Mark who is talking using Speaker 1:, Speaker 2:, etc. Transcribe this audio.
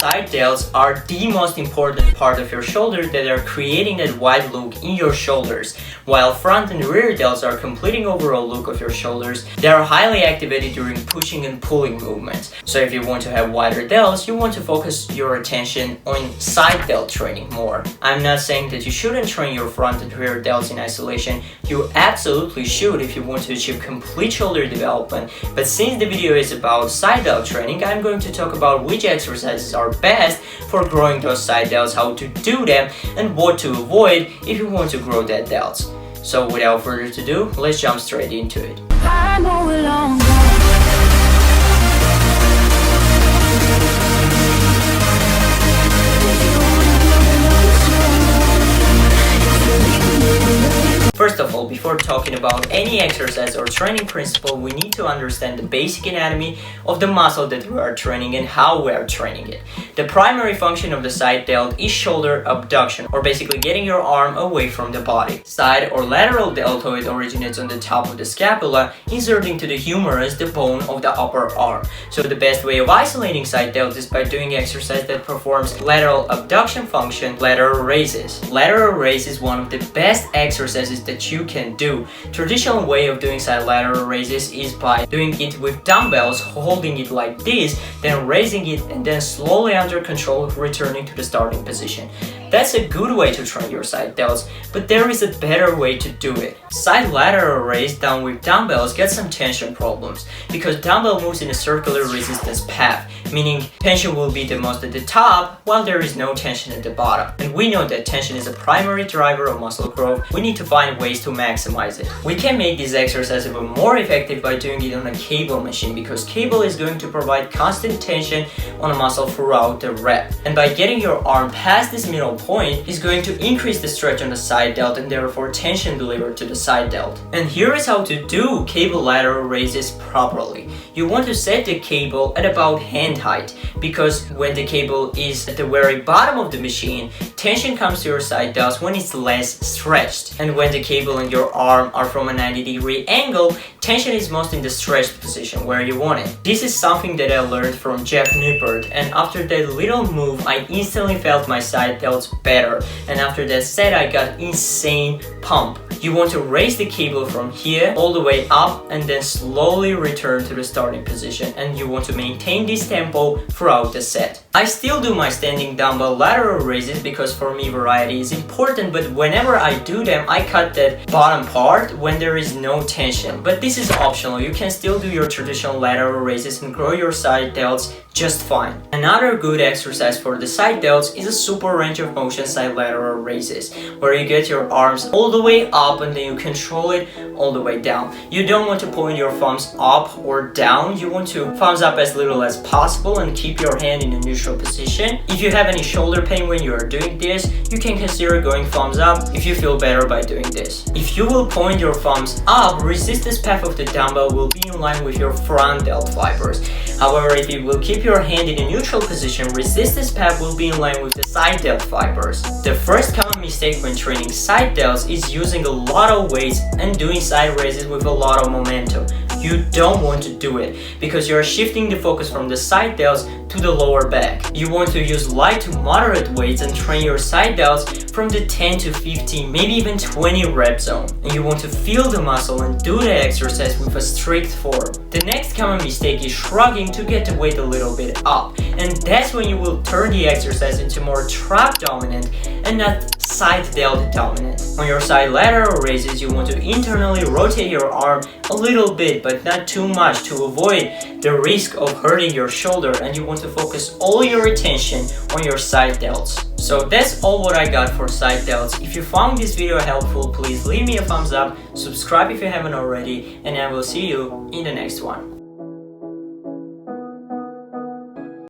Speaker 1: Side delts are the most important part of your shoulder that are creating that wide look in your shoulders, while front and rear delts are completing overall look of your shoulders. They are highly activated during pushing and pulling movements. So if you want to have wider delts, you want to focus your attention on side delt training more. I'm not saying that you shouldn't train your front and rear delts in isolation. You absolutely should if you want to achieve complete shoulder development. But since the video is about side delt training, I'm going to talk about which exercises are best for growing those side delts, how to do them, and what to avoid if you want to grow that delts. So without further ado, let's jump straight into it. First of all, before talking about any exercise or training principle, we need to understand the basic anatomy of the muscle that we are training and how we are training it. The primary function of the side delt is shoulder abduction, or basically getting your arm away from the body. Side or lateral deltoid originates on the top of the scapula, inserting to the humerus, the bone of the upper arm. So the best way of isolating side delt is by doing exercise that performs lateral abduction function, lateral raises. Lateral raise is one of the best exercises that you can do. Traditional way of doing side lateral raises is by doing it with dumbbells, holding it like this, then raising it, and then slowly under control returning to the starting position. That's a good way to train your side delts, but there is a better way to do it. Side lateral raise done with dumbbells gets some tension problems because dumbbell moves in a circular resistance path, meaning tension will be the most at the top while there is no tension at the bottom. And we know that tension is a primary driver of muscle growth. We need to find ways to maximize it. We can make this exercise even more effective by doing it on a cable machine, because cable is going to provide constant tension on a muscle throughout the rep. And by getting your arm past this middle point is going to increase the stretch on the side delt and therefore tension delivered to the side delt. And here is how to do cable lateral raises properly. You want to set the cable at about hand height, because when the cable is at the very bottom of the machine, tension comes to your side delts when it's less stretched. And when the cable and your arm are from a 90-degree angle, tension is most in the stretched position where you want it. This is something that I learned from Jeff Nippert, and after that little move, I instantly felt my side delts better, and after that set I got insane pump. You want to raise the cable from here all the way up and then slowly return to the starting position, and you want to maintain this tempo throughout the set. I still do my standing dumbbell lateral raises because for me variety is important, but whenever I do them I cut that bottom part when there is no tension. But this is optional. You can still do your traditional lateral raises and grow your side delts just fine. Another good exercise for the side delts is a super range of motion side lateral raises, where you get your arms all the way up and then you control it all the way down. You don't want to point your thumbs up or down. You want to thumbs up as little as possible and keep your hand in a neutral position. If you have any shoulder pain when you are doing this, you can consider going thumbs up if you feel better by doing this. If you will point your thumbs up, resistance path of the dumbbell will be in line with your front delt fibers. However, if you will keep your hand in a neutral position, resistance path will be in line with the side delt fibers. The first common mistake when training side delts is using a lot of weights and doing side raises with a lot of momentum. You don't want to do it because you are shifting the focus from the side delts to the lower back. You want to use light to moderate weights and train your side delts from the 10 to 15, maybe even 20 rep zone. And you want to feel the muscle and do the exercise with a strict form. The next common mistake is shrugging to get the weight a little bit up. And that's when you will turn the exercise into more trap dominant and not side delt dominant. On your side lateral raises, you want to internally rotate your arm a little bit, but not too much to avoid the risk of hurting your shoulder, and you want to focus all your attention on your side delts. So that's all what I got for side delts. If you found this video helpful, please leave me a thumbs up, subscribe if you haven't already, and I will see you in the next one.